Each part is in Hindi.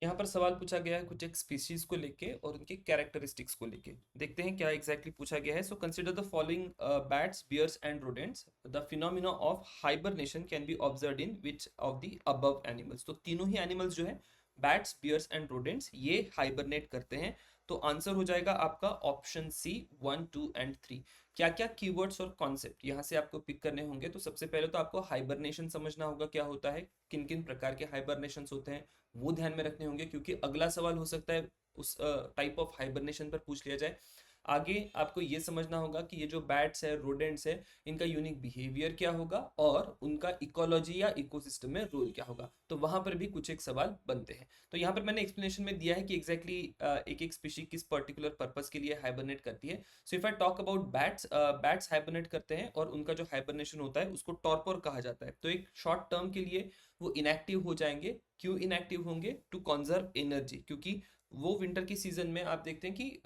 यहाँ पर सवाल पूछा गया है कुछ एक स्पीशीज को लेके और उनके कैरेक्टरिस्टिक्स को लेके। देखते हैं क्या एग्जैक्टली पूछा गया है। So consider the following bats, bears and rodents. The phenomena of hibernation can be observed in which of the above animals. तो तीनों ही एनिमल्स जो है, बैट्स, बियर्स एंड रोडेंट्स, ये हाइबरनेट करते हैं। तो आंसर हो जाएगा आपका ऑप्शन सी, 1, 2 एंड 3। क्या क्या कीवर्ड्स और कॉन्सेप्ट यहाँ से आपको पिक करने होंगे? तो सबसे पहले तो आपको हाइबरनेशन समझना होगा क्या होता है, किन किन प्रकार के हाइबरनेशन होते हैं वो ध्यान में रखने होंगे, क्योंकि अगला सवाल हो सकता है उस टाइप ऑफ हाइबरनेशन पर पूछ लिया जाए। आगे आपको ये समझना होगा कि ये जो बैट्स है, रोडेंट्स है, इनका यूनिक बिहेवियर क्या होगा और उनका इकोलॉजी या इकोसिस्टम में रोल क्या होगा। तो वहां पर भी कुछ एक सवाल बनते हैं। तो यहाँ पर मैंने एक्सप्लेनेशन में दिया है कि एग्जैक्टली एक एक स्पीशी किस पर्टिकुलर पर्पस के लिए हाइबरनेट करती है। So if I talk about bats, bats hibernate करते हैं और उनका जो हाइबरनेशन होता है उसको टॉर्पोर कहा जाता है। तो एक शॉर्ट टर्म के लिए वो इनएक्टिव हो जाएंगे। क्यों इनएक्टिव होंगे? टू कंजर्व एनर्जी, क्योंकि वो विंटर की सीजन में आप देखते हैं कि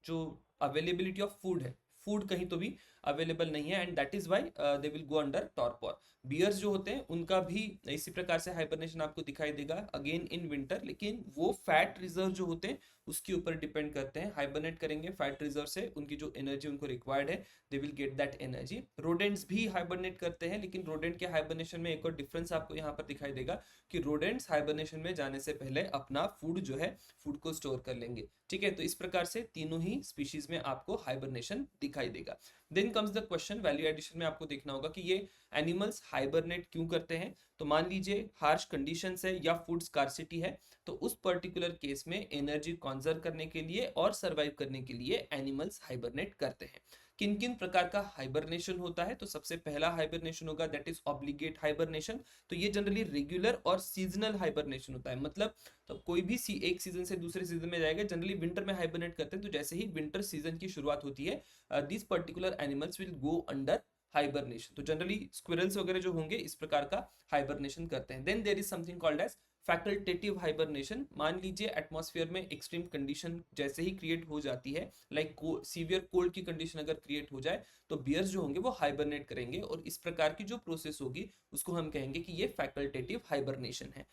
जो अवेलेबिलिटी ऑफ फूड है, फूड कहीं तो भी अवेलेबल नहीं है, and that is why they will go under torpor. Bears जो होते हैं उनका भी इसी प्रकार से हाइबरनेशन आपको दिखाई देगा अगेन इन विंटर, लेकिन वो फैट रिजर्व जो होते हैं उसके ऊपर डिपेंड करते हैं। हाइबरनेट करेंगे फैट रिजर्व से, उनकी जो एनर्जी उनको रिक्वायर्ड है, they will get that energy. Rodents भी हाइबरनेट करते हैं, लेकिन रोडेंट के हाइबरनेशन में एक और डिफरेंस आपको यहाँ पर दिखाई देगा कि रोडेंट्स हाइबरनेशन में जाने से पहले अपना फूड जो है, फूड को स्टोर कर लेंगे। ठीक है, तो इस प्रकार से तीनों ही स्पीशीज में आपको हाइबरनेशन दिखाई देगा। Then comes the question, value addition में आपको देखना होगा कि ये एनिमल्स हाइबरनेट क्यों करते हैं। तो मान लीजिए हार्श कंडीशंस है या फूड स्कार्सिटी है, तो उस पर्टिकुलर केस में एनर्जी कॉन्जर्व करने के लिए और सरवाइव करने के लिए एनिमल्स हाइबरनेट करते हैं। किन किन प्रकार का हाइबरनेशन होता है? तो सबसे पहला हाइबरनेशन होगा दैट इज ऑब्लिगेट हाइबरनेशन। तो ये जनरली रेगुलर और सीजनल हाइबरनेशन होता है। मतलब तो कोई भी एक सीजन से दूसरे सीजन में जाएगा, जनरली विंटर में हाइबरनेट करते हैं। तो जैसे ही विंटर सीजन की शुरुआत होती है, this particular animals will go under hibernation. तो जनरली स्क्विरल्स वगैरह जो होंगे इस प्रकार का हाइबरनेशन करते हैं। Then there is something called as facultative hibernation. मान लीजिए एटमॉस्फेयर में एक्सट्रीम कंडीशन जैसे ही क्रिएट हो जाती है, लाइक सीवियर कोल्ड की कंडीशन अगर क्रिएट हो जाए, तो बियर्स जो होंगे वो हाइबरनेट करेंगे, और इस प्रकार की जो प्रोसेस होगी उसको हम कहेंगे कि ये फैकल्टेटिव हाइबरनेशन है।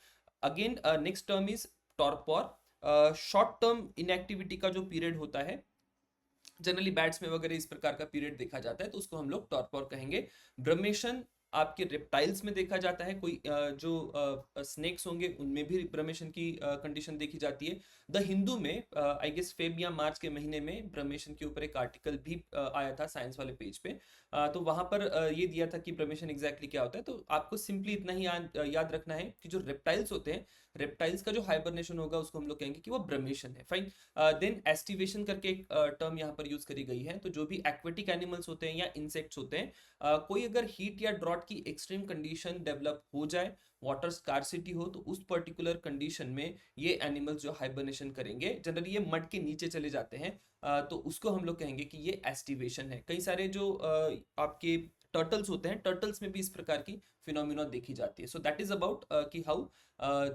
Again next term is torpor. Short term inactivity का जो पीरियड होता है, जनरली बैट्स में वगैरह इस प्रकार का पीरियड देखा जाता है, तो उसको हम लोग टॉर्पोर कहेंगे। ब्रमेशन आपके रेप्टाइल्स में देखा जाता है। कोई जो स्नेक्स होंगे उनमें भी ब्रमेशन की कंडीशन देखी जाती है। द हिंदू में आई गेस फेब या मार्च के महीने में ब्रमेशन के ऊपर एक आर्टिकल भी आया था साइंस वाले पेज पे। तो वहां पर ये दिया था कि ब्रमेशन एग्जैक्टली क्या होता है। तो आपको सिंपली इतना ही याद रखना है कि जो रेप्टाइल्स होते हैं, रेप्टाइल्स का जो हाइबरनेशन होगा उसको हम लोग कहेंगे कि वो ब्रमेशन है। फाइन। देन एस्टिवेशन करके एक टर्म यहाँ पर यूज करी गई है। तो जो भी एक्वेटिक एनिमल्स होते हैं या इंसेक्ट्स होते हैं, कोई अगर हीट या ड्रॉट की एक्सट्रीम कंडीशन डेवलप हो जाए, वाटर स्कार्सिटी हो, तो उस पर्टिकुलर कंडीशन में ये एनिमल्स जो हाइबरनेशन करेंगे, जनरली ये मड के नीचे चले जाते हैं, तो उसको हम लोग कहेंगे कि ये एस्टिवेशन है। कई सारे जो आपके टर्टल्स होते हैं, टर्टल्स में भी इस प्रकार की फिनोमिना देखी जाती है। सो दैट इज अबाउट कि how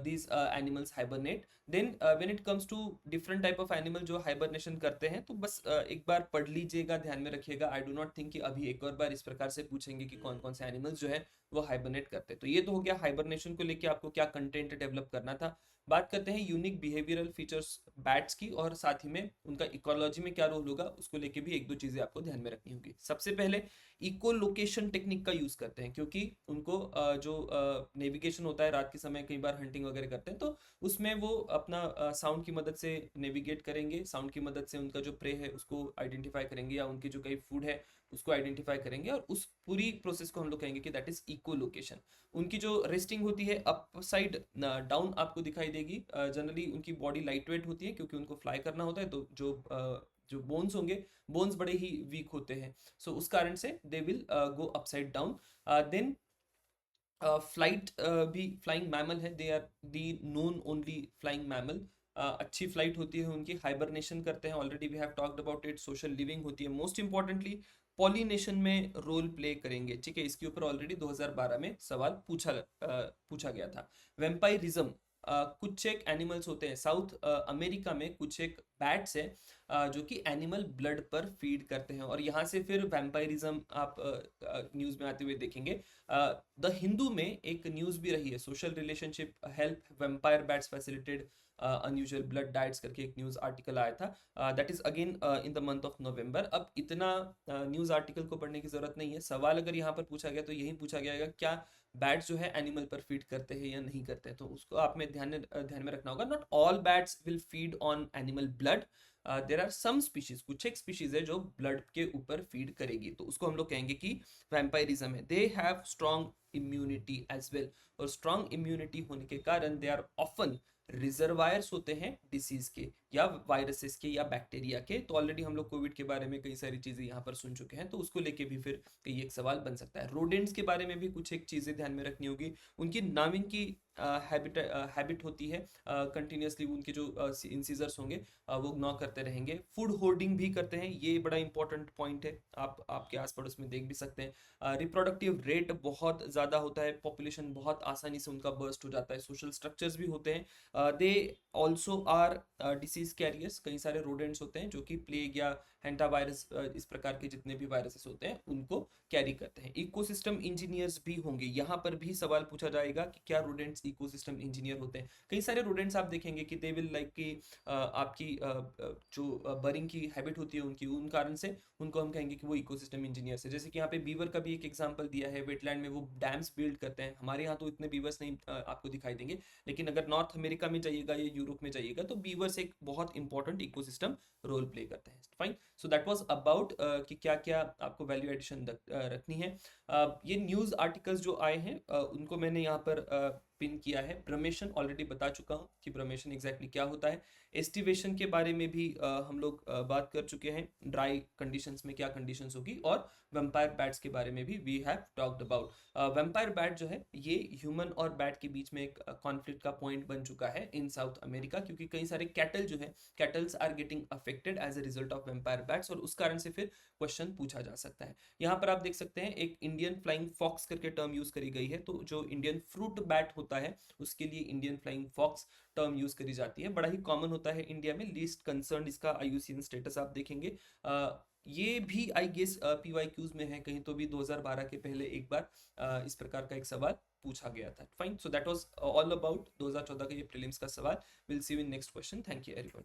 these animals hibernate. Then when it comes to different type of animal जो hibernation करते हैं, तो बस एक बार पढ़ लीजिएगा, ध्यान में रखिएगा। आई डू नॉट थिंक कि अभी एक और बार इस प्रकार से पूछेंगे कि कौन कौन से एनिमल्स जो है वो हाइबरनेट करते हैं। तो ये तो हो गया हाइबरनेशन को लेके आपको क्या कंटेंट डेवलप करना था। बात करते हैं यूनिक बिहेवियरल फीचर्स बैट्स की, और साथ ही में उनका इकोलॉजी में क्या रोल होगा उसको लेके भी एक दो चीजें आपको ध्यान में रखनी होगी। सबसे पहले इको लोकेशन टेक्निक का यूज करते हैं, क्योंकि उनको जो नेविगेशन होता है रात के समय, कई बार हंटिंग वगैरह करते हैं, तो उसमें वो अपना साउंड की मदद से नेविगेट करेंगे। साउंड की मदद से उनका जो प्रे है उसको आइडेंटिफाई करेंगे, या उनकी जो कई फूड है उसको आइडेंटिफाई करेंगे, और उस पूरी प्रोसेस को हम लोग कहेंगे कि दैट इज इको लोकेशन। उनकी जो रेस्टिंग होती है अप साइड डाउन आपको दिखाई देगी। जनरली उनकी बॉडी लाइट वेट होती है, क्योंकि उनको फ्लाई करना होता है, तो जो बोन्स होंगे, बोन्स बड़े ही वीक होते हैं। सो उस कारण से they will go upside down. Then flight भी फ्लाइंग मैमल है, they are the known only flying mammal. अच्छी फ्लाइट होती है उनकी, हाइबरनेशन करते हैं, already we have talked about it. Social living होती है, मोस्ट इंपॉर्टेंटली पॉलिनेशन में रोल प्ले करेंगे। ठीक है, इसके ऊपर ऑलरेडी 2012 में सवाल पूछा गया था। वेम्पायरिज्म, कुछ एक एनिमल्स होते हैं साउथ अमेरिका में, कुछ एक बैट्स है जो कि एनिमल ब्लड पर फीड करते हैं, और यहाँ से फिर वैम्पायरिज्म आप न्यूज़ में आते हुए देखेंगे। द हिंदू में एक न्यूज़ भी रही है, social relationship help vampire bats facilitated unusual blood diets करके एक न्यूज़ आर्टिकल आया था, that is again in the month of November. अब इतना न्यूज़ आर्टिकल को पढ़ने की ज़रूरत नहीं है, सवाल अगर यहाँ पर पूछा गया तो यही पूछा गया क्या बैट्स जो है एनिमल पर फीड करते हैं या नहीं करते हैं, तो उसको आप में ध्यान में रखना होगा। Not all bats will feed on animal blood, there are some species, कुछ एक स्पीशीज है जो ब्लड के ऊपर फीड करेगी, तो उसको हम लोग कहेंगे कि वैम्पायरिज्म है। They have strong immunity as well, और स्ट्रॉन्ग इम्यूनिटी होने के कारण दे आर ऑफन रिजर्वायर्स होते हैं डिसीज के या वायरसेस के या बैक्टीरिया के। तो ऑलरेडी हम लोग कोविड के बारे में कई सारी चीजें यहाँ पर सुन चुके हैं, तो उसको लेके भी फिर कई एक सवाल बन सकता है। रोडेंट्स के बारे में भी कुछ एक चीजें ध्यान में रखनी होगी। उनकी नाविंग की हैबिट होती है, कंटिन्यूसली उनके जो इंसिजर्स होंगे वो ग्नॉ करते रहेंगे। फूड होर्डिंग भी करते हैं, ये बड़ा इंपॉर्टेंट पॉइंट है, आप आपके आस पड़ोस में देख भी सकते हैं। रिप्रोडक्टिव रेट बहुत ज़्यादा होता है, पॉपुलेशन बहुत आसानी से उनका बर्स्ट हो जाता है। सोशल स्ट्रक्चर्स भी होते हैं, they also are disease carriers, कई सारे रोडेंट्स होते हैं जो कि प्लेग या हेंटा वायरस, इस प्रकार के जितने भी वायरसेस होते हैं उनको कैरी करते हैं। इकोसिस्टम इंजीनियर्स भी होंगे, यहाँ पर भी सवाल पूछा जाएगा कि क्या रोडेंट्स इकोसिस्टम इंजीनियर होते हैं। कई सारे रोडेंट्स आप देखेंगे कि दे विल लाइक कि आपकी जो बरिंग की हैबिट होती है उनकी, उन कारण से उनको हम कहेंगे कि वो इकोसिस्टम इंजीनियर्स है। जैसे कि यहाँ पे बीवर का भी एक एग्जांपल दिया है, वेटलैंड में वो डैम्स बिल्ड करते हैं। हमारे यहाँ तो इतने बीवर्स नहीं आपको दिखाई देंगे, लेकिन अगर नॉर्थ अमेरिका में जाइएगा या यूरोप में जाइएगा तो बीवर्स एक बहुत इंपॉर्टेंट इकोसिस्टम रोल प्ले करते हैं। Fine, so that was about कि क्या क्या आपको वैल्यू एडिशन रखनी है। ये न्यूज़ आर्टिकल्स जो आए हैं उनको मैंने यहाँ पर पिन किया है। ब्रमेशन ऑलरेडी बता चुका हूँ कि ब्रमेशन एग्जैक्टली क्या होता है। एस्टिवेशन के बारे में भी हम लोग बात कर चुके हैं, ड्राई कंडीशंस में क्या कंडीशंस होगी, और वेम्पायर बैट्स के बारे में भी we have talked about. Vampire bat जो है ये ह्यूमन और बैट के बीच में एक कॉन्फ्लिक्ट का पॉइंट बन चुका है इन साउथ अमेरिका, क्योंकि कई सारे कैटल जो है, cattles are getting affected as a result of vampire bats, और उस कारण से फिर क्वेश्चन पूछा जा सकता है। यहाँ पर आप देख सकते हैं एक इंडियन फ्लाइंग फॉक्स करके टर्म यूज करी गई है, तो जो इंडियन फ्रूट बैट होता है उसके लिए Indian flying fox term use करी जाती है। बड़ा ही कॉमन होता है इंडिया में। लीस्ट कंसर्न इसका आईयूसीएन स्टेटस आप देखेंगे। ये भी आई गेस पीवाईक्यूज में है कहीं, तो भी 2012 के पहले एक बार इस प्रकार का एक सवाल पूछा गया था। Fine, so that was all about 2014 का ये प्रीलिम्स का सवाल। Will see you in next question. Thank you everyone.